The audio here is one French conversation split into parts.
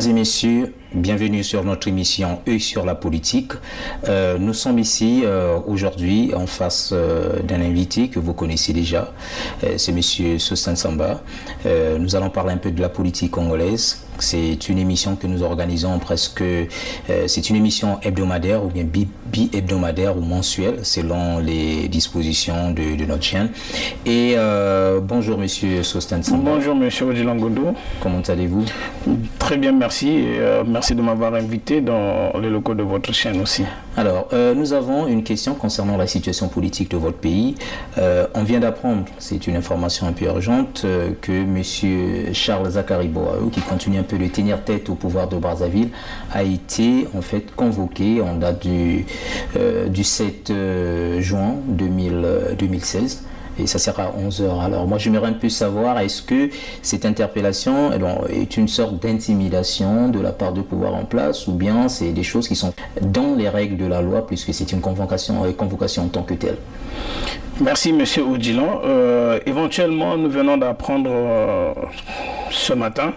Mesdames et messieurs, bienvenue sur notre émission Œil sur la politique. Nous sommes ici aujourd'hui en face d'un invité que vous connaissez déjà, c'est monsieur Sosthane Samba. Nous allons parler un peu de la politique congolaise. C'est une émission que nous organisons presque, c'est une émission hebdomadaire ou bien bi-hebdomadaire ou mensuelle selon les dispositions de notre chaîne. Et bonjour monsieur Sosthane Samba. Bonjour monsieur Odilon Gondou. Comment allez-vous? Très bien, merci. Et, merci de m'avoir invité dans les locaux de votre chaîne aussi. Alors, nous avons une question concernant la situation politique de votre pays. On vient d'apprendre, c'est une information un peu urgente, que M. Charles Zakari Boao, qui continue un peu de tenir tête au pouvoir de Brazzaville, a été en fait convoqué en date du 7 juin 2016. Et ça sera à 11 h. Alors moi j'aimerais un peu savoir, est-ce que cette interpellation est une sorte d'intimidation de la part du pouvoir en place, ou bien c'est des choses qui sont dans les règles de la loi puisque c'est une convocation en tant que telle? Merci monsieur Odilon. Éventuellement nous venons d'apprendre ce matin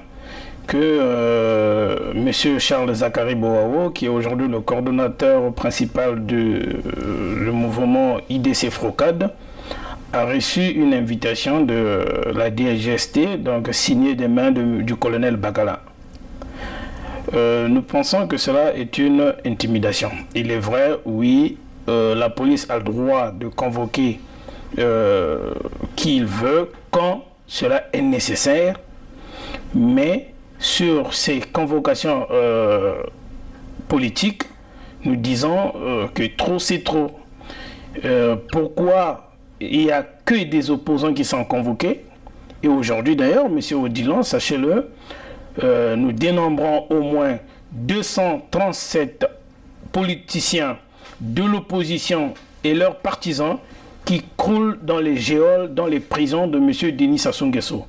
que monsieur Charles Zakari Boao, qui est aujourd'hui le coordonnateur principal du mouvement IDC Frocade, a reçu une invitation de la DGST, donc signée des mains du colonel Bakala. Nous pensons que cela est une intimidation. Il est vrai, oui, la police a le droit de convoquer qui il veut, quand cela est nécessaire, mais sur ces convocations politiques, nous disons que trop c'est trop. Pourquoi il n'y a que des opposants qui sont convoqués? Et aujourd'hui d'ailleurs, M. Odilon, sachez-le, nous dénombrons au moins 237 politiciens de l'opposition et leurs partisans qui croulent dans les geôles, dans les prisons de M. Denis Sassou Nguesso.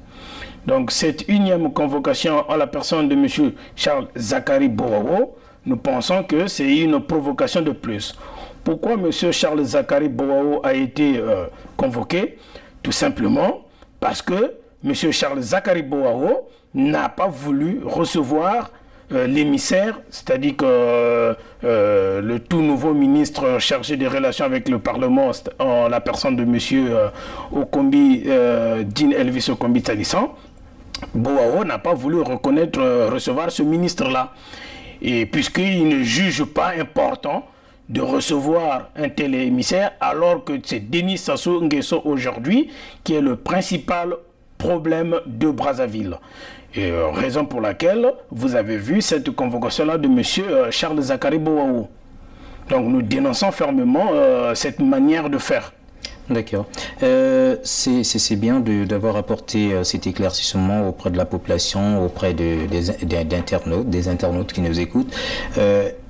Donc cette unième convocation en la personne de M. Charles Zakari Boao, nous pensons que c'est une provocation de plus. Pourquoi M. Charles Zakari Boao a été convoqué? Tout simplement parce que M. Charles Zakari Boao n'a pas voulu recevoir l'émissaire, c'est-à-dire que le tout nouveau ministre chargé des relations avec le Parlement, en la personne de M. Okombi, Dean Elvis Okombi Talissan. Boao n'a pas voulu recevoir ce ministre-là. Et puisqu'il ne juge pas important de recevoir un tel émissaire, alors que c'est Denis Sassou Nguesso aujourd'hui qui est le principal problème de Brazzaville. Et raison pour laquelle vous avez vu cette convocation-là de M. Charles Zakari Boao. Donc nous dénonçons fermement cette manière de faire. D'accord. C'est bien d'avoir apporté cet éclaircissement auprès de la population, auprès des internautes qui nous écoutent.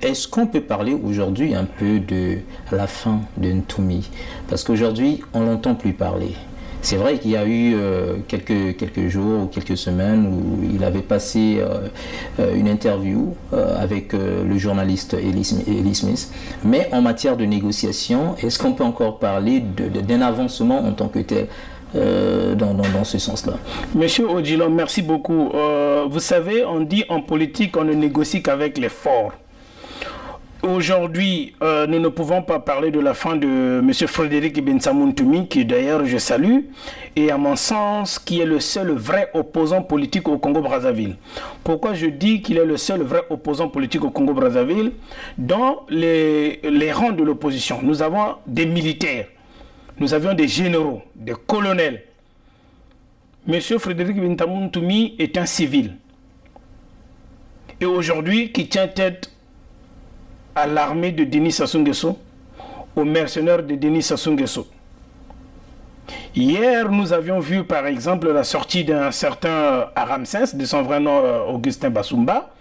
Est-ce qu'on peut parler aujourd'hui un peu de la fin de Ntoumi? Parce qu'aujourd'hui, on ne l'entend plus parler. C'est vrai qu'il y a eu quelques jours ou quelques semaines où il avait passé une interview avec le journaliste Eli Smith. Mais en matière de négociation, est-ce qu'on peut encore parler d'un avancement en tant que tel dans ce sens-là? Monsieur Odilon, merci beaucoup. Vous savez, on dit en politique, on ne négocie qu'avec les forts. Aujourd'hui, nous ne pouvons pas parler de la fin de M. Frédéric Bensamoun Ntoumi, qui d'ailleurs je salue, et à mon sens, qui est le seul vrai opposant politique au Congo-Brazzaville. Pourquoi je dis qu'il est le seul vrai opposant politique au Congo-Brazzaville? Dans les rangs de l'opposition, nous avons des militaires, nous avions des généraux, des colonels. M. Frédéric Bensamoun Ntoumi est un civil. Et aujourd'hui, qui tient tête à l'armée de Denis Sassou Nguesso, aux mercenaires de Denis Sassou Nguesso. Hier, nous avions vu par exemple la sortie d'un certain Ramsès, de son vrai nom Augustin Bassoumba.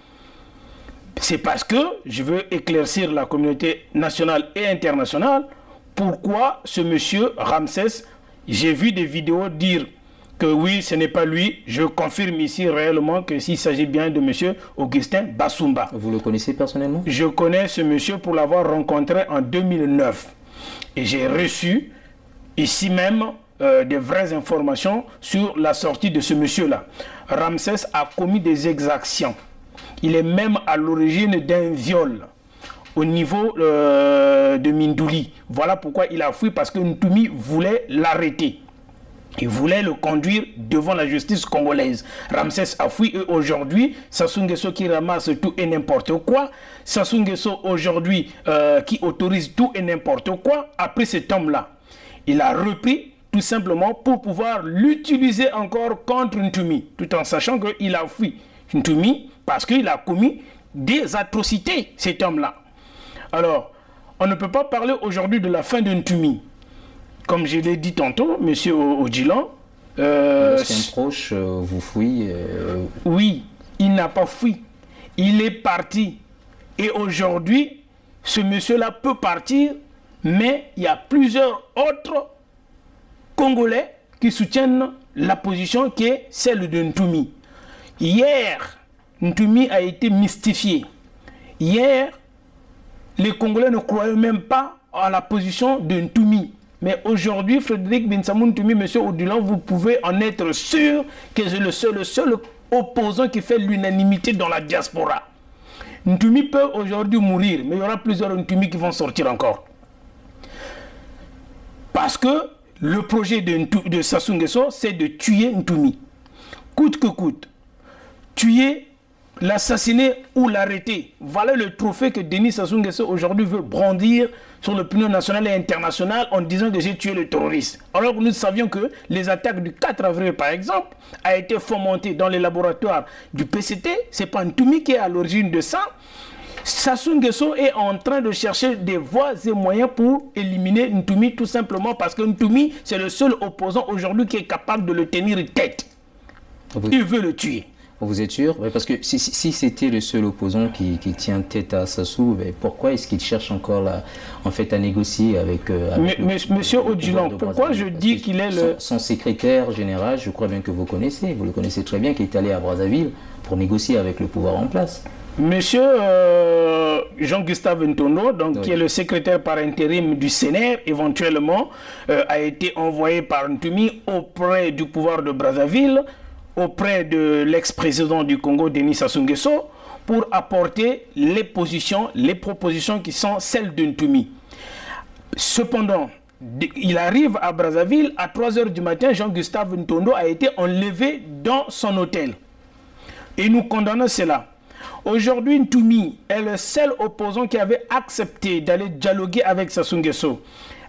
C'est parce que je veux éclaircir la communauté nationale et internationale pourquoi ce monsieur Ramsès, j'ai vu des vidéos dire que oui, ce n'est pas lui. Je confirme ici réellement que s'il s'agit bien de monsieur Augustin Bassoumba. Vous le connaissez personnellement? Je connais ce monsieur pour l'avoir rencontré en 2009. Et j'ai reçu ici même des vraies informations sur la sortie de ce monsieur-là. Ramsès a commis des exactions. Il est même à l'origine d'un viol au niveau de Mindouli. Voilà pourquoi il a fui, parce que Ntumi voulait l'arrêter. Il voulait le conduire devant la justice congolaise. Ramsès a fui et aujourd'hui, Sassou Nguesso qui ramasse tout et n'importe quoi. Sassou Nguesso aujourd'hui qui autorise tout et n'importe quoi. Après cet homme-là, il a repris tout simplement pour pouvoir l'utiliser encore contre Ntumi. Tout en sachant qu'il a fui Ntumi parce qu'il a commis des atrocités, cet homme-là. Alors, on ne peut pas parler aujourd'hui de la fin de Ntumi. Comme je l'ai dit tantôt, M. Odilon... Lorsqu'un proche vous fuit... Oui, il n'a pas fui. Il est parti. Et aujourd'hui, ce monsieur-là peut partir, mais il y a plusieurs autres Congolais qui soutiennent la position qui est celle de Ntumi. Hier, Ntumi a été mystifié. Hier, les Congolais ne croyaient même pas à la position de Ntumi. Mais aujourd'hui, Frédéric Binsamou Ntumi, M. Odilon, vous pouvez en être sûr que c'est le seul opposant qui fait l'unanimité dans la diaspora. Ntumi peut aujourd'hui mourir, mais il y aura plusieurs Ntumi qui vont sortir encore. Parce que le projet de Sassou Nguesso, c'est de tuer Ntumi. Coûte que coûte. Tuer, l'assassiner ou l'arrêter. Voilà le trophée que Denis Sassou Nguesso aujourd'hui veut brandir sur l'opinion nationale et internationale en disant que j'ai tué le terroriste. Alors que nous savions que les attaques du 4 avril, par exemple, a été fomentées dans les laboratoires du PCT. C'est pas Ntumi qui est à l'origine de ça. Sassou Nguesso est en train de chercher des voies et moyens pour éliminer Ntumi, tout simplement parce que Ntumi, c'est le seul opposant aujourd'hui qui est capable de le tenir tête. Il veut le tuer. Vous êtes sûr? Parce que si c'était le seul opposant qui tient tête à Sassou, pourquoi est-ce qu'il cherche encore là, en fait, à négocier avec... Monsieur Odilon, pourquoi je dis qu'il est le... Son secrétaire général, je crois bien que vous connaissez, vous le connaissez très bien, qui est allé à Brazzaville pour négocier avec le pouvoir en place. Monsieur Jean-Gustave Ntono, donc, oui, qui est le secrétaire par intérim du CNR, éventuellement, a été envoyé par Ntumi auprès du pouvoir de Brazzaville, auprès de l'ex-président du Congo, Denis Sassou Nguesso, pour apporter les positions, les propositions qui sont celles de Ntumi. Cependant, il arrive à Brazzaville, à 3 h du matin, Jean-Gustave Ntono a été enlevé dans son hôtel. Et nous condamnons cela. Aujourd'hui, Ntumi est le seul opposant qui avait accepté d'aller dialoguer avec Sassou Nguesso.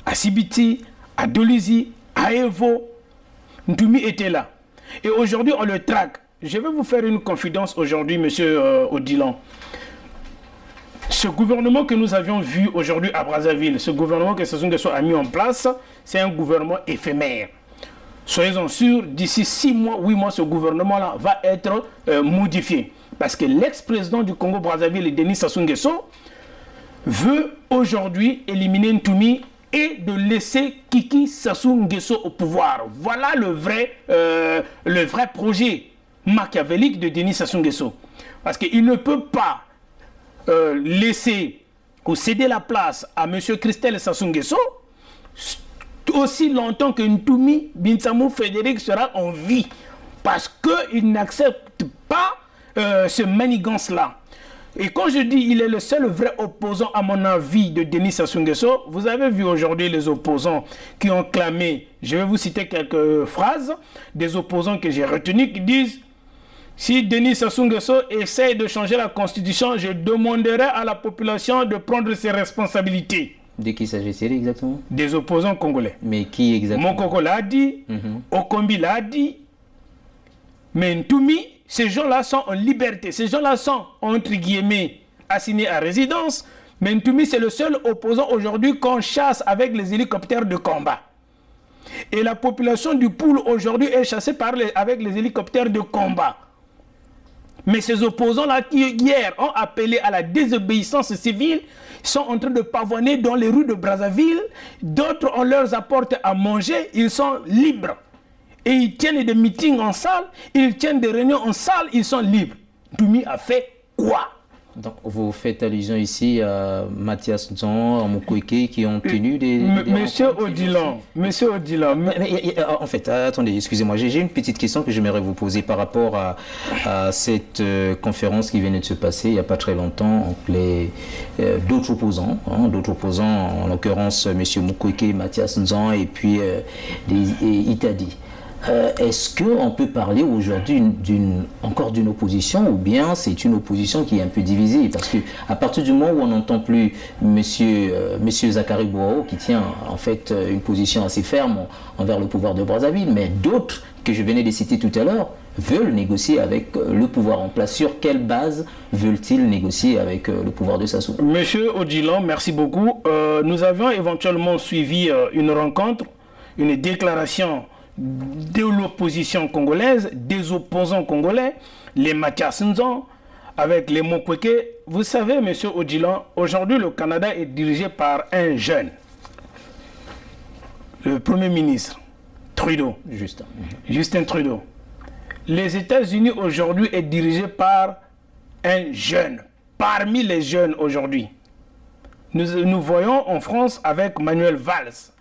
À Sibiti, à Dolizy, à Evo, Ntumi était là. Et aujourd'hui, on le traque. Je vais vous faire une confidence aujourd'hui, monsieur Odilon. Ce gouvernement que nous avions vu aujourd'hui à Brazzaville, ce gouvernement que Sassou Nguesso a mis en place, c'est un gouvernement éphémère. Soyez-en sûrs, d'ici 6 mois, 8 mois, ce gouvernement-là va être modifié. Parce que l'ex-président du Congo-Brazzaville, Denis Sassou Nguesso, veut aujourd'hui éliminer Ntumi et de laisser Kiki Sassou Nguesso au pouvoir. Voilà le vrai projet machiavélique de Denis Sassou Nguesso. Parce qu'il ne peut pas laisser ou céder la place à M. Christelle Sassou Nguesso aussi longtemps que Ntumi Binsamou Frédéric sera en vie. Parce qu'il n'accepte pas ce manigance-là. Et quand je dis il est le seul vrai opposant, à mon avis, de Denis Sassou Nguesso, vous avez vu aujourd'hui les opposants qui ont clamé, je vais vous citer quelques phrases, des opposants que j'ai retenus qui disent « Si Denis Sassou Nguesso essaie de changer la constitution, je demanderai à la population de prendre ses responsabilités. » De qui s'agit-il exactement? Des opposants congolais. Mais qui exactement? Mokoko l'a dit, Okombi l'a dit, mais Ntumi, ces gens-là sont en liberté. Ces gens-là sont, entre guillemets, assignés à résidence. Mais Ntumi, c'est le seul opposant aujourd'hui qu'on chasse avec les hélicoptères de combat. Et la population du Poul aujourd'hui est chassée avec les hélicoptères de combat. Mais ces opposants-là qui hier ont appelé à la désobéissance civile sont en train de pavoiner dans les rues de Brazzaville. D'autres, on leur apporte à manger, ils sont libres. Et ils tiennent des meetings en salle, ils tiennent des réunions en salle, ils sont libres. Ntumi a fait quoi? Donc, vous faites allusion ici à Mathias Nzon, à Mukwege qui ont tenu des Monsieur Odilon, en fait, attendez, excusez-moi, j'ai une petite question que j'aimerais vous poser par rapport à cette conférence qui venait de se passer il n'y a pas très longtemps entre d'autres opposants, en l'occurrence M. Mukwege, Mathias Nzon et puis Itadi. Est-ce qu'on peut parler aujourd'hui encore d'une opposition, ou bien c'est une opposition qui est un peu divisée? Parce qu'à partir du moment où on n'entend plus monsieur Zakari Bouao, qui tient en fait une position assez ferme envers le pouvoir de Brazzaville, mais d'autres que je venais de citer tout à l'heure veulent négocier avec le pouvoir en place. Sur quelle base veulent-ils négocier avec le pouvoir de Sassou? Monsieur Odilon, merci beaucoup. Nous avions éventuellement suivi une rencontre, une déclaration de l'opposition congolaise, des opposants congolais, les Mathias Nzon, avec les Mukwege. Vous savez, monsieur Odilon, aujourd'hui le Canada est dirigé par un jeune, le Premier ministre, Trudeau. Justin Trudeau. Les États-Unis aujourd'hui est dirigé par un jeune, parmi les jeunes aujourd'hui. Nous voyons en France avec Manuel Valls.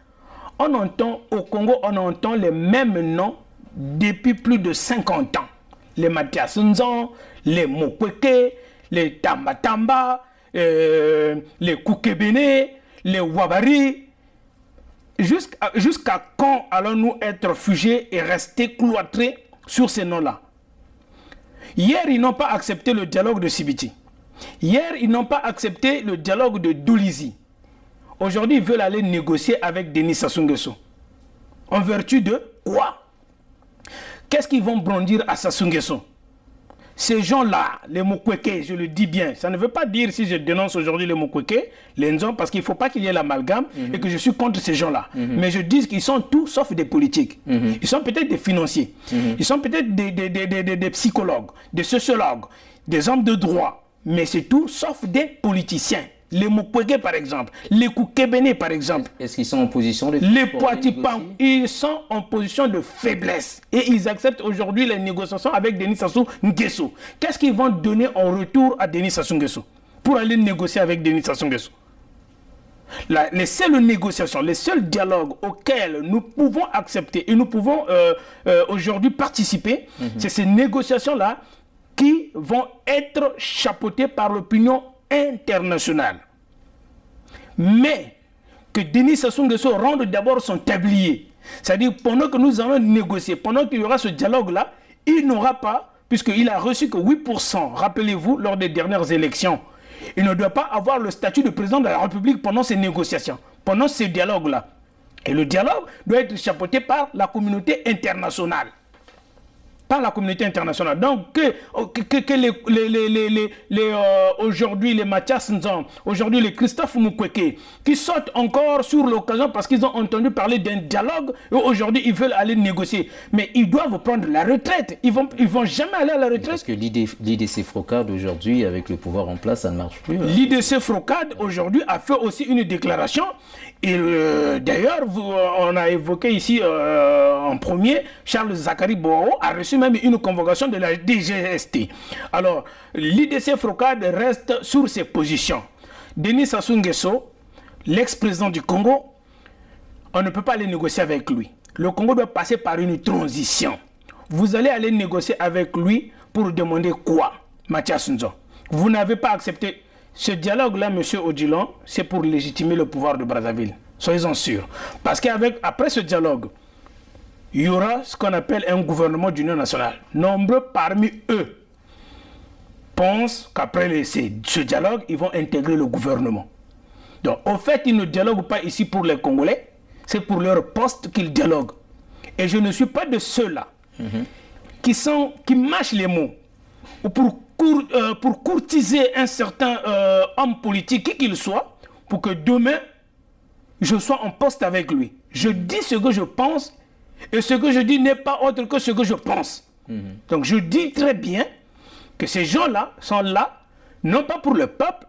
On entend, au Congo, on entend les mêmes noms depuis plus de 50 ans. Les Mathias Nzon, les Mukwege, les Tamba Tamba, les Kukebene, les Wabari. Jusqu'à quand allons-nous être figés et rester cloîtrés sur ces noms-là? Hier, ils n'ont pas accepté le dialogue de Sibiti. Hier, ils n'ont pas accepté le dialogue de Dolizy. Aujourd'hui, ils veulent aller négocier avec Denis Sassou Nguesso. En vertu de quoi? Qu'est-ce qu'ils vont brandir à Sassou Nguesso? Ces gens-là, les Mukwege, je le dis bien, ça ne veut pas dire si je dénonce aujourd'hui les Mukwege, les Nzon, parce qu'il ne faut pas qu'il y ait l'amalgame et que je suis contre ces gens-là. Mais je dis qu'ils sont tous sauf des politiques. Ils sont peut-être des financiers. Ils sont peut-être des psychologues, des sociologues, des hommes de droit. Mais c'est tout sauf des politiciens. Les Mukwege, par exemple, les Kukebene, par exemple. Est-ce qu'ils sont en position de... Les Poitipang, ils sont en position de faiblesse. Et ils acceptent aujourd'hui les négociations avec Denis Sassou Nguesso. Qu'est-ce qu'ils vont donner en retour à Denis Sassou Nguesso pour aller négocier avec Denis Sassou Nguesso? Les seules négociations, les seuls dialogues auxquels nous pouvons accepter et nous pouvons aujourd'hui participer, c'est ces négociations-là qui vont être chapeautées par l'opinion international. Mais que Denis Sassou Nguesso rende d'abord son tablier. C'est-à-dire, pendant que nous allons négocier, pendant qu'il y aura ce dialogue-là, il n'aura pas, puisqu'il a reçu que 8%, rappelez-vous, lors des dernières élections, il ne doit pas avoir le statut de président de la République pendant ces négociations, pendant ces dialogues-là. Et le dialogue doit être chapeauté par la communauté internationale. La communauté internationale. Donc, aujourd'hui les Mathias Nzon, aujourd'hui les Christophe Mukwege, qui sautent encore sur l'occasion parce qu'ils ont entendu parler d'un dialogue et aujourd'hui ils veulent aller négocier. Mais ils doivent prendre la retraite. Ils vont jamais aller à la retraite. Parce que l'IDC Frocade aujourd'hui, avec le pouvoir en place, ça ne marche plus. L'IDC Frocade aujourd'hui a fait aussi une déclaration. Et d'ailleurs, on a évoqué ici en premier, Charles Zakari Bouao a reçu même une convocation de la DGST. Alors, l'IDC Frocade reste sur ses positions. Denis Sassou Nguesso, l'ex-président du Congo, on ne peut pas aller négocier avec lui. Le Congo doit passer par une transition. Vous allez aller négocier avec lui pour demander quoi, Mathias Nzon? Vous n'avez pas accepté. Ce dialogue-là, M. Odilon, c'est pour légitimer le pouvoir de Brazzaville. Soyez-en sûrs. Parce qu'après ce dialogue, il y aura ce qu'on appelle un gouvernement d'union nationale. Nombreux parmi eux pensent qu'après ce dialogue, ils vont intégrer le gouvernement. Donc, au fait, ils ne dialoguent pas ici pour les Congolais, c'est pour leur poste qu'ils dialoguent. Et je ne suis pas de ceux-là qui mâchent les mots ou pour courtiser un certain homme politique, qui qu'il soit, pour que demain, je sois en poste avec lui. Je dis ce que je pense, et ce que je dis n'est pas autre que ce que je pense. Donc je dis très bien que ces gens-là sont là, non pas pour le peuple,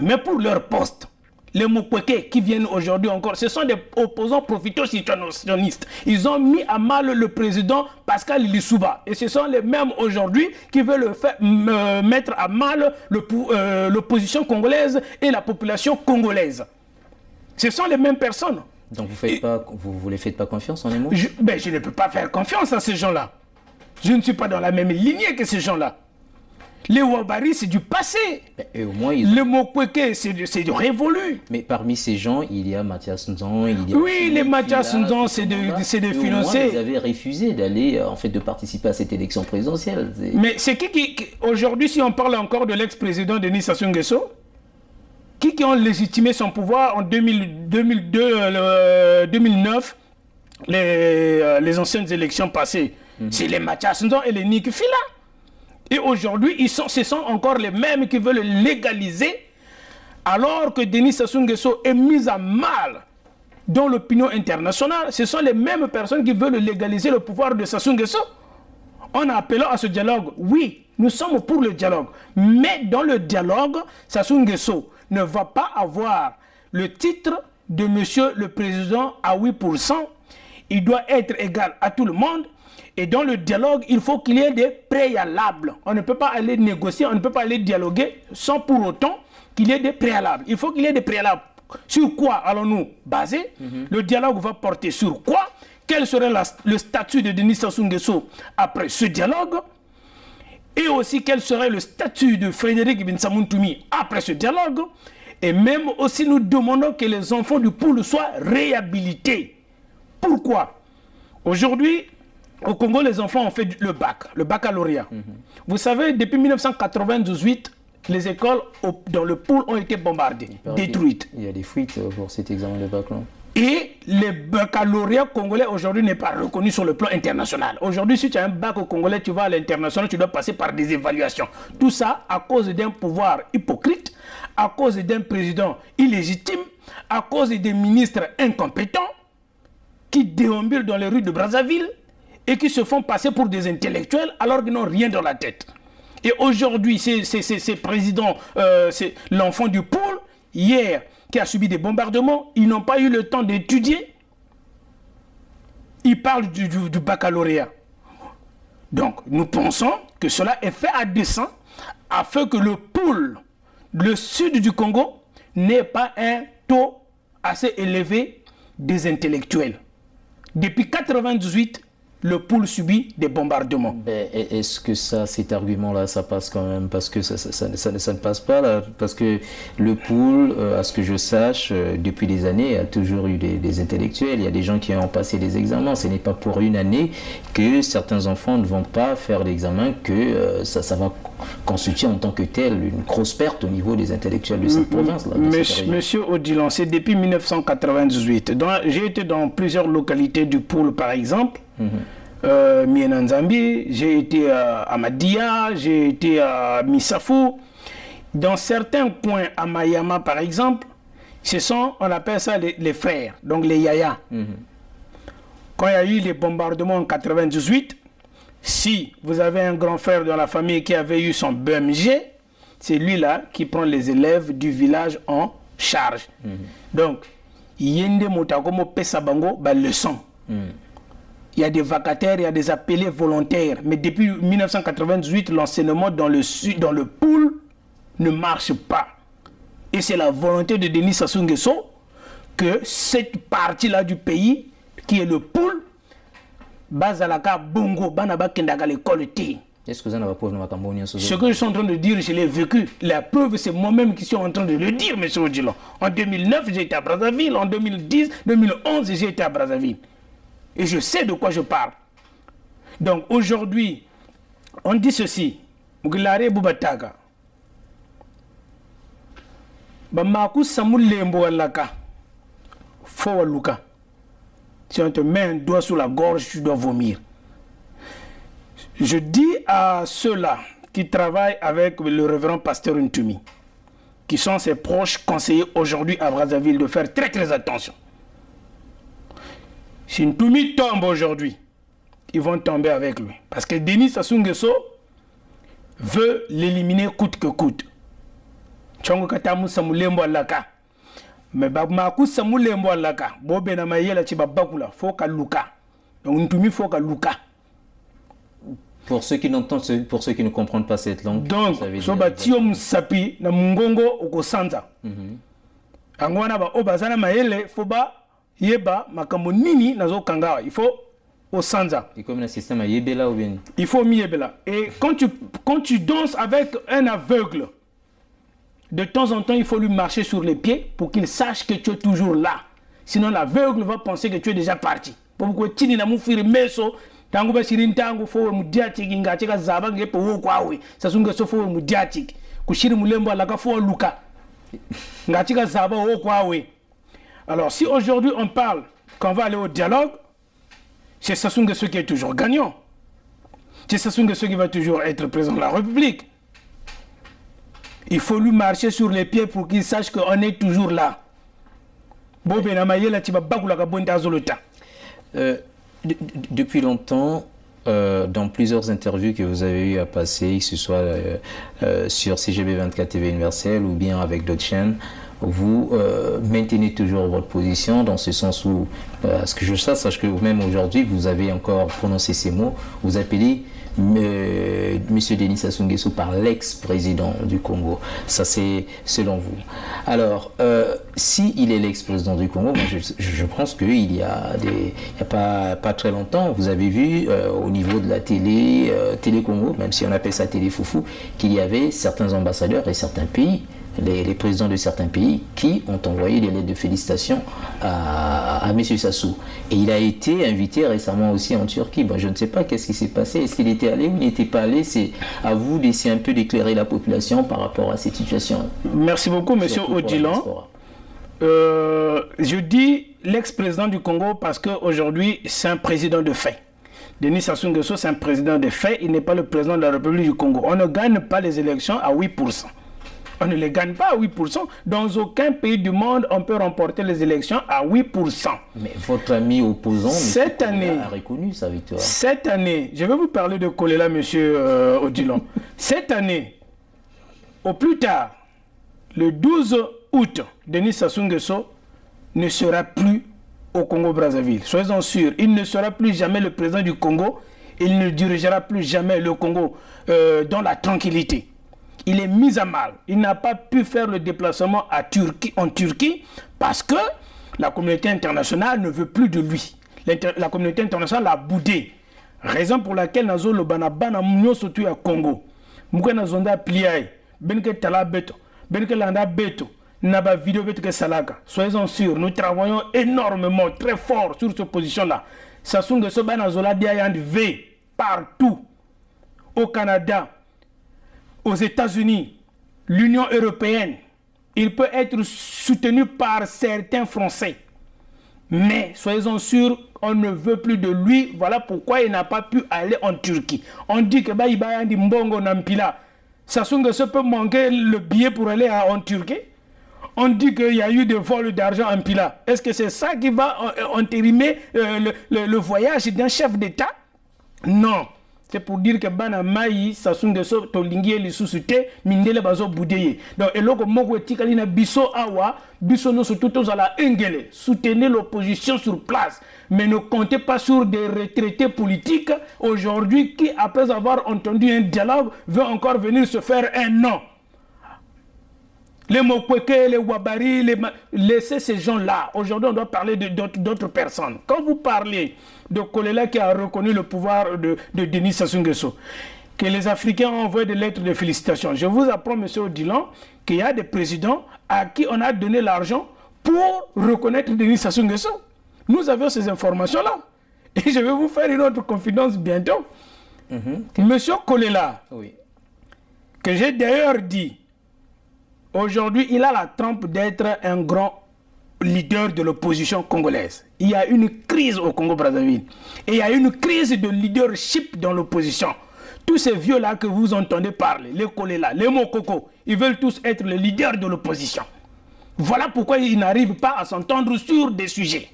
mais pour leur poste. les Mukwege qui viennent aujourd'hui encore, ce sont des opposants profito-situationnistes. Ils ont mis à mal le président Pascal Lissouba. Et ce sont les mêmes aujourd'hui qui veulent mettre à mal l'opposition congolaise et la population congolaise. Ce sont les mêmes personnes. Donc vous les faites pas confiance en les mots? Je ne peux pas faire confiance à ces gens-là. Je ne suis pas dans la même lignée que ces gens-là. Les Wabari, c'est du passé. Et au moins, les Mukwege, c'est du révolu. Mais parmi ces gens, il y a Mathias Nzon. Oui, les Mathias Nzon, c'est de financer. Vous avez refusé d'aller, en fait, de participer à cette élection présidentielle. Mais c'est qui aujourd'hui, si on parle encore de l'ex-président Denis Sassou Nguesso, qui ont légitimé son pouvoir en 2009, les anciennes élections passées. C'est les Mathias Nzon et les Nick Fila. Et aujourd'hui, ce sont encore les mêmes qui veulent légaliser, alors que Denis Sassou Nguesso est mis à mal dans l'opinion internationale. Ce sont les mêmes personnes qui veulent légaliser le pouvoir de Sassou Nguesso. En appelant à ce dialogue, oui, nous sommes pour le dialogue. Mais dans le dialogue, Sassou Nguesso ne va pas avoir le titre de monsieur le président à 8%. Il doit être égal à tout le monde. Et dans le dialogue, il faut qu'il y ait des préalables. On ne peut pas aller négocier, on ne peut pas aller dialoguer sans pour autant qu'il y ait des préalables. Il faut qu'il y ait des préalables. Sur quoi allons-nous baser? Le dialogue va porter sur quoi? Quel serait le statut de Denis Sassou Nguesso après ce dialogue? Et aussi quel serait le statut de Frédéric Binsamountoumi après ce dialogue? Et même aussi nous demandons que les enfants du pool soient réhabilités. Pourquoi? Aujourd'hui, au Congo, les enfants ont fait le baccalauréat. Vous savez, depuis 1998, les écoles dans le pool ont été bombardées, détruites. Il y a des fuites pour cet examen de bac. Et le baccalauréat congolais aujourd'hui n'est pas reconnu sur le plan international. Aujourd'hui, si tu as un bac au Congolais, tu vas à l'international, tu dois passer par des évaluations. Tout ça à cause d'un pouvoir hypocrite, à cause d'un président illégitime, à cause des ministres incompétents qui déambulent dans les rues de Brazzaville et qui se font passer pour des intellectuels alors qu'ils n'ont rien dans la tête. Et aujourd'hui, ces présidents, c'est l'enfant du pôle, hier, qui a subi des bombardements, ils n'ont pas eu le temps d'étudier. Ils parlent du baccalauréat. Donc, nous pensons que cela est fait à dessein afin que le pôle, le sud du Congo, n'ait pas un taux assez élevé des intellectuels. Depuis 1998, le pôle subit des bombardements. Est-ce que cet argument-là, ça passe quand même? Parce que ça ne passe pas là. Parce que le pôle, à ce que je sache, depuis des années, il y a toujours eu des intellectuels. Il y a des gens qui ont passé des examens. Ce n'est pas pour une année que certains enfants ne vont pas faire l'examen que ça va constituer en tant que tel une grosse perte au niveau des intellectuels de cette province. Là, Monsieur Odilon, c'est depuis 1998. J'ai été dans plusieurs localités du pôle, par exemple. Mienanzambi, j'ai été à Madia, j'ai été à Misafou. Dans certains coins, à Mayama par exemple, on appelle ça les frères, donc les yaya. Quand il y a eu les bombardements en 98, si vous avez un grand frère dans la famille qui avait eu son BMG, c'est lui-là qui prend les élèves du village en charge. Donc, Yende Moutakomo Pesabango, leçon. Il y a des vacataires, il y a des appelés volontaires. Mais depuis 1998, l'enseignement dans le pool ne marche pas. Et c'est la volonté de Denis Sassou Nguesso que cette partie-là du pays, qui est le pool, Bazalaka Bongo, Banaba Kendaka l'école. Est-ce que vous en avez preuve? Ce que je suis en train de dire, je l'ai vécu. La preuve, c'est moi-même qui suis en train de le dire, M. Odilon. En 2009, j'ai été à Brazzaville. En 2010, 2011, j'ai été à Brazzaville. Et je sais de quoi je parle. Donc aujourd'hui, on dit ceci. Mugilare Boubataka. Bamaku Samoulembo Alaka. Fowaluka. Si on te met un doigt sous la gorge, tu dois vomir. Je dis à ceux-là qui travaillent avec le révérend pasteur Ntumi, qui sont ses proches conseillers aujourd'hui à Brazzaville, de faire très très attention. Si Ntumi tombe aujourd'hui, ils vont tomber avec lui. Parce que Denis Sassou Nguesso veut l'éliminer coûte que coûte. Tchongo Katamu Samoulembo Alaka. Mais Makou Samoule Mboalaka, Bobena Mayela Chibabakula, Foka Luka. Donc Ntumi Foka Luka. Pour ceux qui n'entendent, pour ceux qui ne comprennent pas cette langue. Donc, soba tiom sapi na mungongo okosanza. Angwana ba obazana mayele foba yeba makambo nini nazo kangawa. Il faut osanza. Et comme le système a yebela ou bien. Il faut mi yebela. Et quand tu danses avec un aveugle, de temps en temps, il faut lui marcher sur les pieds pour qu'il sache que tu es toujours là. Sinon, l'aveugle va penser que tu es déjà parti. Pourquoi tu n'as pas fait meso? Tangu ba shirintangu fo mudiatik ngacheka zaba ngepo wo kwawe sasunga so fo mudiatik kushiri mulembo alaka fo luka ngacheka zaba wo kwawe. Alors si aujourd'hui on parle qu'on va aller au dialogue, c'est Sassou Nguesso qui est toujours gagnant, c'est Sassou Nguesso qui va toujours être président de la République. Il faut lui marcher sur les pieds pour qu'il sache qu'on est toujours là. Depuis longtemps, dans plusieurs interviews que vous avez eu à passer, que ce soit sur CGB 24 TV Universel ou bien avec d'autres chaînes, vous maintenez toujours votre position dans ce sens où, à ce que je sache que même aujourd'hui, vous avez encore prononcé ces mots, vous appelez Monsieur Denis Sassou Nguesso par l'ex-président du Congo. Ça, c'est selon vous. Alors, si il est l'ex-président du Congo, moi, je pense qu'il y a pas très longtemps, vous avez vu au niveau de la télé Congo, même si on appelle ça télé foufou, qu'il y avait certains ambassadeurs et certains pays, les présidents de certains pays qui ont envoyé des lettres de félicitations à M. Sassou. Et il a été invité récemment aussi en Turquie. Bon, je ne sais pas qu'est-ce qui s'est passé. Est-ce qu'il était allé ou il n'était pas allé? C'est à vous d'essayer un peu d'éclairer la population par rapport à cette situation. Merci beaucoup, M. Odilan. Je dis l'ex-président du Congo parce qu'aujourd'hui, c'est un président de fait. Denis Sassou Nguesso, c'est un président de fait. Il n'est pas le président de la République du Congo. On ne gagne pas les élections à 8%. On ne les gagne pas à 8%. Dans aucun pays du monde, on peut remporter les élections à 8%. Mais votre ami opposant cette année, a reconnu sa victoire. Cette année, je vais vous parler de Kolela, monsieur Odilan. Cette année, au plus tard, le 12 août, Denis Sassou Nguesso ne sera plus au Congo-Brazzaville. Soyez-en sûrs, il ne sera plus jamais le président du Congo. Il ne dirigera plus jamais le Congo dans la tranquillité. Il est mis à mal. Il n'a pas pu faire le déplacement en Turquie parce que la communauté internationale ne veut plus de lui. La communauté internationale l'a boudé. Raison pour laquelle nous avons le surtout à Congo. Nous avons plié. Soyez-en sûrs, nous travaillons énormément, très fort sur cette position-là. Sassou Nguesso partout au Canada, aux États-Unis, l'Union européenne, il peut être soutenu par certains Français. Mais soyez-en sûrs, on ne veut plus de lui. Voilà pourquoi il n'a pas pu aller en Turquie. On dit que Baïbaïandi Mbongo Nampila, Sassou Nguesso peut manquer le billet pour aller en Turquie. On dit qu'il y a eu des vols d'argent en Pila. Est-ce que c'est ça qui va entérimer le voyage d'un chef d'État? Non. C'est pour dire que bana maï Sassou Nguesso tolingi li susute mindele bazo boudeye. Donc eloko moko etikali na biso awa biso no surtout à la engele. Soutenez l'opposition sur place, mais ne comptez pas sur des retraités politiques aujourd'hui qui, après avoir entendu un dialogue, veut encore venir se faire un nom. Les Mokweke, les Wabari, laissez ces gens-là. Aujourd'hui, on doit parler d'autres personnes. Quand vous parlez de Kolela qui a reconnu le pouvoir de Denis Sassou Nguesso, que les Africains ont envoyé des lettres de félicitations, je vous apprends, M. Odilan, qu'il y a des présidents à qui on a donné l'argent pour reconnaître Denis Sassou Nguesso. Nous avions ces informations-là. Et je vais vous faire une autre confidence bientôt. Monsieur Kolela, oui, que j'ai d'ailleurs dit, aujourd'hui, il a la trempe d'être un grand leader de l'opposition congolaise. Il y a une crise au Congo-Brazzaville. Et il y a une crise de leadership dans l'opposition. Tous ces vieux-là que vous entendez parler, les Kolela, les Mokoko, ils veulent tous être les leaders de l'opposition. Voilà pourquoi ils n'arrivent pas à s'entendre sur des sujets.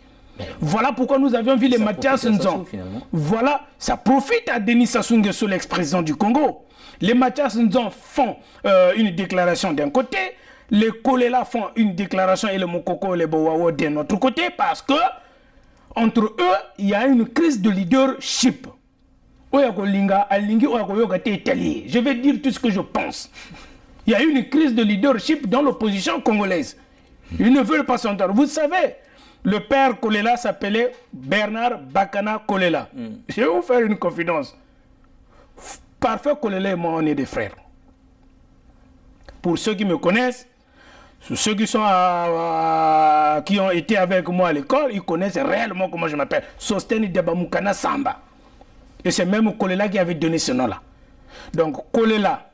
Voilà pourquoi nous avions vu les Mathias Nzon. Voilà, ça profite à Denis Sassou Nguesso, l'ex-président du Congo. Les Mathias Nzon font une déclaration d'un côté, les Kolela font une déclaration et les Mokoko et les Bowawo de notre côté parce que entre eux, il y a une crise de leadership. Je vais dire tout ce que je pense. Il y a une crise de leadership dans l'opposition congolaise. Ils ne veulent pas s'entendre. Vous savez, le père Kolela s'appelait Bernard Bakana Kolela. Je vais vous faire une confidence. Parfait Kolela et moi, on est des frères. Pour ceux qui me connaissent, ceux qui qui ont été avec moi à l'école, ils connaissent réellement comment je m'appelle. Sosteni Debamukana Samba. Et c'est même Kolela qui avait donné ce nom-là. Donc Kolela,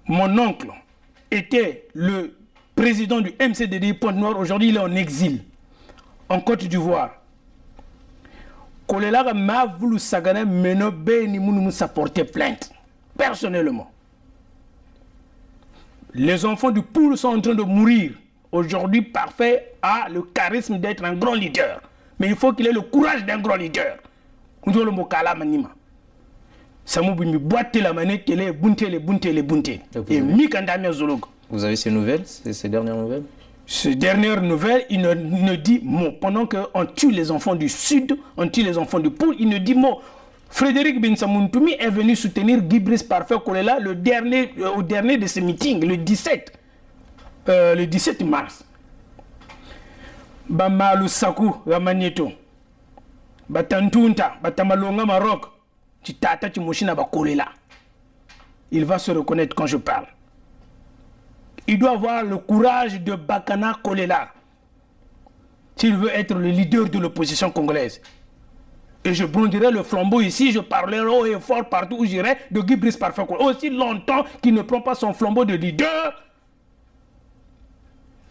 mon oncle était le président du MCDD Pointe-Noire. Aujourd'hui, il est en exil en Côte d'Ivoire. Kolela m'a voulu sagana menobe ni mounou sa porter plainte personnellement. Les enfants du Poul sont en train de mourir. Aujourd'hui, Parfait a le charisme d'être un grand leader. Mais il faut qu'il ait le courage d'un grand leader. Vous avez ces nouvelles, ces dernières nouvelles? Ces dernières nouvelles, il ne dit mot. Pendant qu'on tue les enfants du Sud, on tue les enfants du Poul, il ne dit mot. Frédéric Binsamuntoumi est venu soutenir Guy Brice Parfait Kolela au dernier de ces meetings, le 17 mars. Bamalu Sakou Ramanyeto, Batantunta, Batamalonga Maroc, Titata Timoshina Bakolela. Il va se reconnaître quand je parle. Il doit avoir le courage de Bakana Kolela s'il veut être le leader de l'opposition congolaise. Et je brondirai le flambeau ici, je parlerai haut et fort partout où j'irai de Guy Brice Parfait Kolela. Aussi longtemps qu'il ne prend pas son flambeau de leader,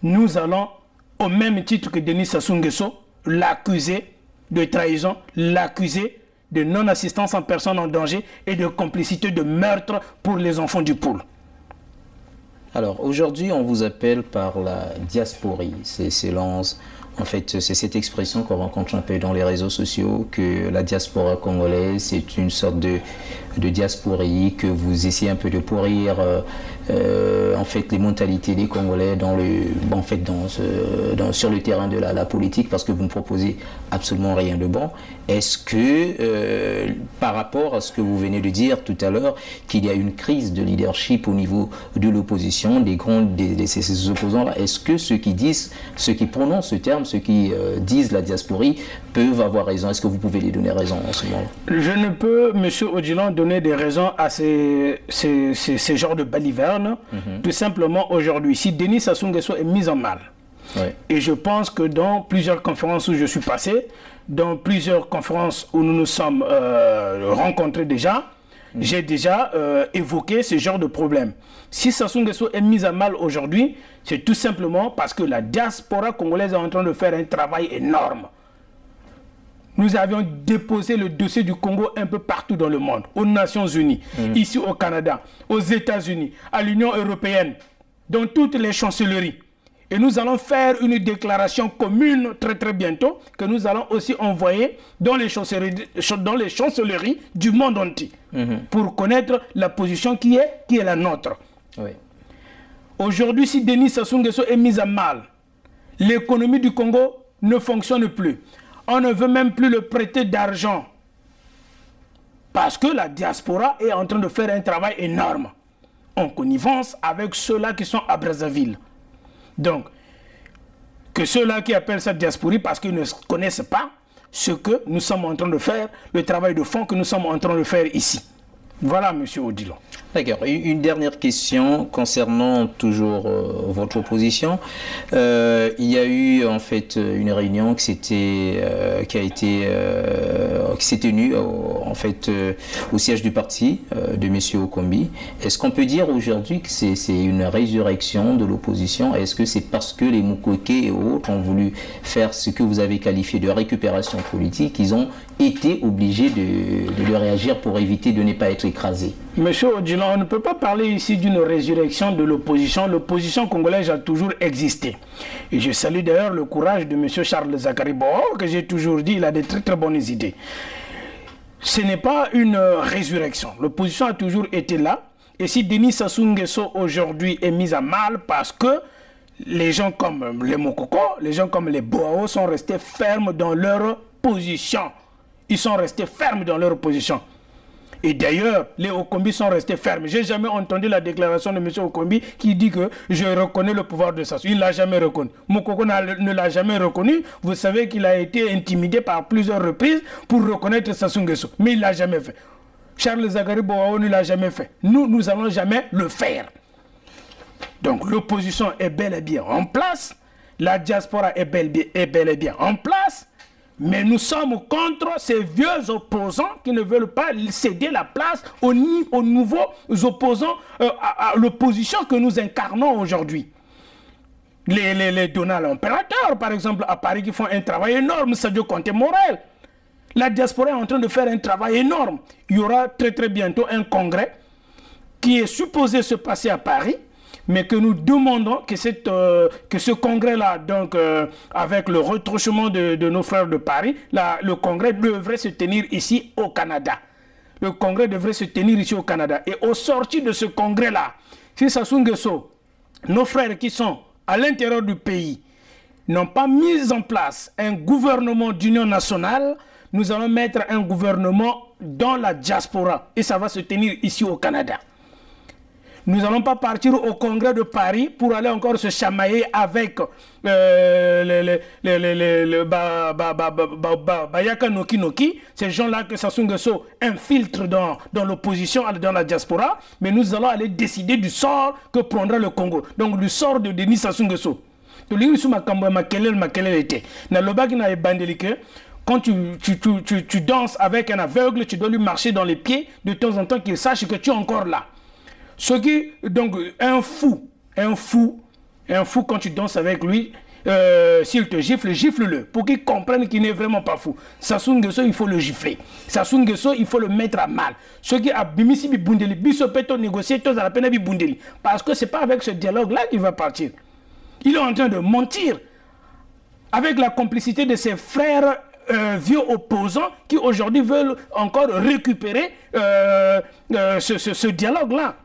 nous allons, au même titre que Denis Sassou Nguesso, l'accuser de trahison, l'accuser de non-assistance en personne en danger et de complicité de meurtre pour les enfants du Poul. Alors aujourd'hui, on vous appelle par la diasporie. C'est en fait, c'est cette expression qu'on rencontre un peu dans les réseaux sociaux, que la diaspora congolaise, c'est une sorte de diasporie, que vous essayez un peu de pourrir en fait les mentalités des Congolais sur le terrain de la politique, parce que vous ne proposez absolument rien de bon. Est-ce que par rapport à ce que vous venez de dire tout à l'heure, qu'il y a une crise de leadership au niveau de l'opposition, ces opposants-là, est-ce que ceux qui prononcent ce terme, ceux qui disent la diasporie, peuvent avoir raison? Est-ce que vous pouvez les donner raison en ce moment? Je ne peux, M. Odilon, donner des raisons à ces genres de balivernes. Tout simplement, aujourd'hui, si Denis Sassou Nguesso est mis en mal, et je pense que dans plusieurs conférences où je suis passé, dans plusieurs conférences où nous nous sommes rencontrés déjà, j'ai déjà évoqué ce genre de problème. Si Sassou Nguesso est mis à mal aujourd'hui, c'est tout simplement parce que la diaspora congolaise est en train de faire un travail énorme. Nous avions déposé le dossier du Congo un peu partout dans le monde, aux Nations Unies, ici au Canada, aux États-Unis, à l'Union européenne, dans toutes les chancelleries. Et nous allons faire une déclaration commune très très bientôt, que nous allons aussi envoyer dans les chancelleries du monde entier, pour connaître la position qui est la nôtre. Oui. Aujourd'hui, si Denis Sassou Nguesso est mis à mal, l'économie du Congo ne fonctionne plus. On ne veut même plus le prêter d'argent. Parce que la diaspora est en train de faire un travail énorme. En connivence avec ceux-là qui sont à Brazzaville. Donc, que ceux-là qui appellent ça diasporie parce qu'ils ne connaissent pas ce que nous sommes en train de faire, le travail de fond que nous sommes en train de faire ici. Voilà, monsieur Odilon. D'accord. Une dernière question concernant toujours votre opposition. Il y a eu en fait une réunion qui s'est tenue en fait au siège du parti de monsieur Okombi. Est-ce qu'on peut dire aujourd'hui que c'est une résurrection de l'opposition? Est-ce que c'est parce que les Mukwege et autres ont voulu faire ce que vous avez qualifié de récupération politique qu'ils ont été obligés de réagir pour éviter de ne pas être écrasés? Monsieur Odilon, on ne peut pas parler ici d'une résurrection de l'opposition. L'opposition congolaise a toujours existé. Et je salue d'ailleurs le courage de monsieur Charles Zakari Boho, que j'ai toujours dit, il a de très très bonnes idées. Ce n'est pas une résurrection. L'opposition a toujours été là. Et si Denis Sassou Nguesso aujourd'hui est mis à mal parce que les gens comme les Mokoko, les gens comme les Boao sont restés fermes dans leur position. Ils sont restés fermes dans leur position. Et d'ailleurs, les Okombi sont restés fermes. J'ai jamais entendu la déclaration de M. Okombi qui dit que je reconnais le pouvoir de Sassou. Il ne l'a jamais reconnu. Mokoko ne l'a jamais reconnu. Vous savez qu'il a été intimidé par plusieurs reprises pour reconnaître Sassou Nguesso. Mais il ne l'a jamais fait. Charles Zakari Boao ne l'a jamais fait. Nous n'allons jamais le faire. Donc l'opposition est bel et bien en place. La diaspora est bel et bien en place. Mais nous sommes contre ces vieux opposants qui ne veulent pas céder la place aux nouveaux opposants, à l'opposition que nous incarnons aujourd'hui. Les Donald Impérateur, par exemple, à Paris, qui font un travail énorme, Sadio Conté Morel. La diaspora est en train de faire un travail énorme. Il y aura très très bientôt un congrès qui est supposé se passer à Paris, mais que nous demandons que ce congrès-là, donc avec le retranchement de nos frères de Paris, le congrès devrait se tenir ici au Canada. Le congrès devrait se tenir ici au Canada. Et au sorti de ce congrès-là, si Sassou Nguesso, nos frères qui sont à l'intérieur du pays, n'ont pas mis en place un gouvernement d'union nationale, nous allons mettre un gouvernement dans la diaspora. Et ça va se tenir ici au Canada. Nous n'allons pas partir au congrès de Paris pour aller encore se chamailler avec Bayaka Noki Noki, ces gens-là que Sassou Nguesso infiltre dans l'opposition, dans la diaspora, mais nous allons aller décider du sort que prendra le Congo. Donc du sort de Denis Sassou Nguesso. Quand tu danses avec un aveugle, tu dois lui marcher dans les pieds de temps en temps qu'il sache que tu es encore là. Ce qui, donc, un fou, quand tu danses avec lui, s'il te gifle, gifle-le, pour qu'il comprenne qu'il n'est vraiment pas fou. Sassou Nguesso, il faut le gifler. Sassou Nguesso, il faut le mettre à mal. Ce qui a bimisi bibundeli, bisopeto négocier, tous à la peine bibundeli. Parce que c'est pas avec ce dialogue-là qu'il va partir. Il est en train de mentir. Avec la complicité de ses frères vieux opposants qui aujourd'hui veulent encore récupérer ce dialogue-là.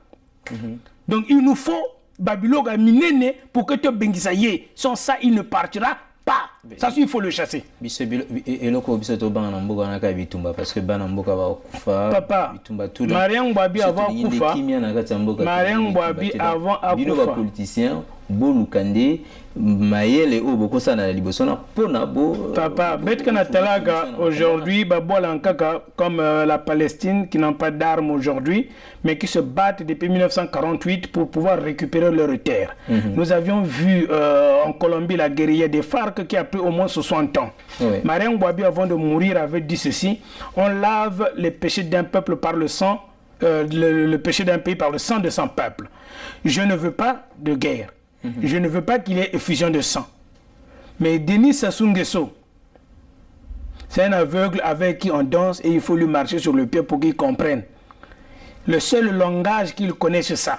Donc il nous faut Babylone à Minene pour que tu bengisaye. Sans ça, il ne partira pas. Ça, il faut le chasser. Papa, Mariam Babi avant Koufa. Mariam Babi avant Akoufa. Papa, aujourd'hui, comme la Palestine qui n'ont pas d'armes aujourd'hui, mais qui se battent depuis 1948 pour pouvoir récupérer leurs terres. Nous avions vu en Colombie la guérilla des FARC qui a pris au moins 60 ans. Mariam Bouabi, avant de mourir, avait dit ceci: on lave les péchés d'un peuple par le sang, le péché d'un pays par le sang de son peuple. Je ne veux pas de guerre. Je ne veux pas qu'il y ait effusion de sang. Mais Denis Sassou Nguesso, c'est un aveugle avec qui on danse et il faut lui marcher sur le pied pour qu'il comprenne. Le seul langage qu'il connaît, c'est ça.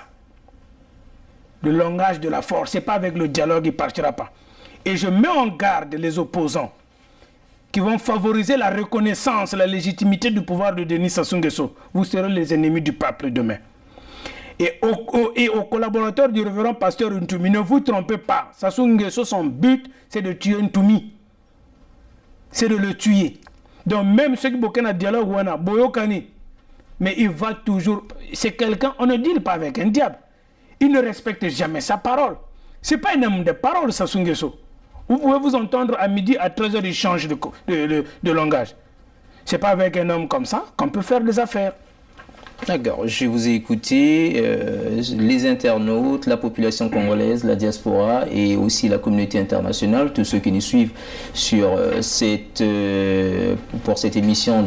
Le langage de la force. Ce n'est pas avec le dialogue qu'il ne partira pas. Et je mets en garde les opposants qui vont favoriser la reconnaissance, la légitimité du pouvoir de Denis Sassou Nguesso. Vous serez les ennemis du peuple demain. Et aux collaborateurs du révérend pasteur Ntoumi, ne vous trompez pas. Sassou Nguesso, son but, c'est de tuer Ntoumi. C'est de le tuer. Donc même ceux qui bloquent un dialogue, Boyokani, mais il va toujours... C'est quelqu'un, on ne deal pas avec un diable. Il ne respecte jamais sa parole. Ce n'est pas un homme de parole, Sassou Nguesso. Vous pouvez vous entendre à midi, à 13h, il change de langage. Ce n'est pas avec un homme comme ça qu'on peut faire des affaires. D'accord, je vous ai écouté, les internautes, la population congolaise, la diaspora et aussi la communauté internationale, tous ceux qui nous suivent sur pour cette émission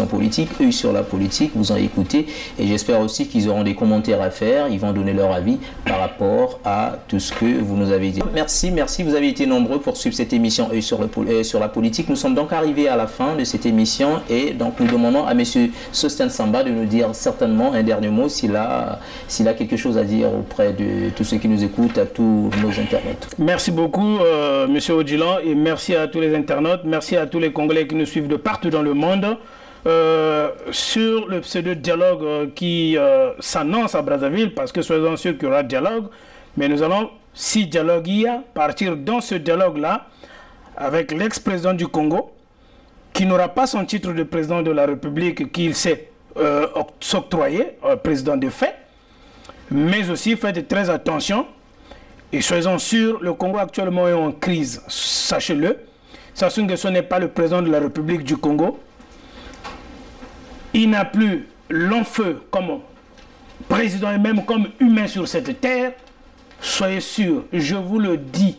politique, eux sur la politique, vous en écoutez et j'espère aussi qu'ils auront des commentaires à faire, ils vont donner leur avis par rapport à tout ce que vous nous avez dit. Merci, vous avez été nombreux pour suivre cette émission sur la politique. Nous sommes donc arrivés à la fin de cette émission et donc nous demandons à M. Sosten Samba de nous dire certainement un dernier mot s'il a quelque chose à dire auprès de tous ceux qui nous écoutent, à tous nos internautes. Merci beaucoup M. Odjilan et merci à tous les internautes, merci à tous les Congolais qui nous suivent de partout dans le monde. sur le pseudo-dialogue qui s'annonce à Brazzaville, parce que soyons sûrs qu'il y aura dialogue, mais nous allons, si dialogue il y a, partir dans ce dialogue-là avec l'ex-président du Congo, qui n'aura pas son titre de président de la République qu'il s'est s'octroyer, président de fait, mais aussi faites très attention, et soyons sûrs, le Congo actuellement est en crise, sachez-le. Sassou Nguesso n'est pas le président de la République du Congo. Il n'a plus long feu comme président et même comme humain sur cette terre. Soyez sûrs, je vous le dis,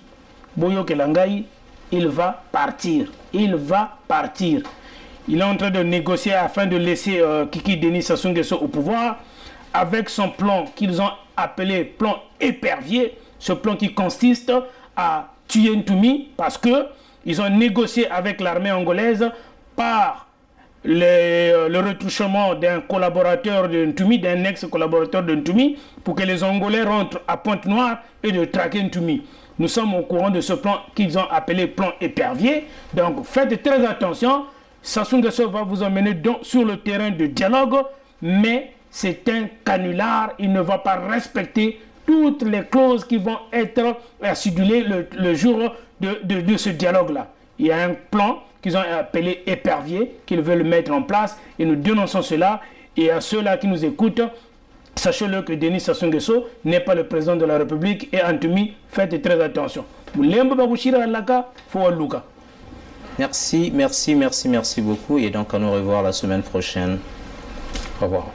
Boyo Kelangai, il va partir. Il va partir. Il est en train de négocier afin de laisser Kiki Denis Sassou Nguesso au pouvoir avec son plan qu'ils ont appelé plan épervier. Ce plan qui consiste à tuer Ntumi parce que ils ont négocié avec l'armée angolaise par le retouchement d'un collaborateur de Ntumi, d'un ex-collaborateur de Ntumi, pour que les Angolais rentrent à Pointe-Noire et de traquer Ntumi. Nous sommes au courant de ce plan qu'ils ont appelé plan épervier. Donc faites très attention. Sassou Nguesso va vous emmener sur le terrain de dialogue, mais c'est un canular. Il ne va pas respecter toutes les clauses qui vont être acidulées le jour de ce dialogue-là. Il y a un plan qu'ils ont appelé épervier, qu'ils veulent mettre en place, et nous dénonçons cela. Et à ceux-là qui nous écoutent, sachez-le que Denis Sassou Nguesso n'est pas le président de la République, et Ntumi, faites très attention. Merci beaucoup, et donc à nous revoir la semaine prochaine. Au revoir.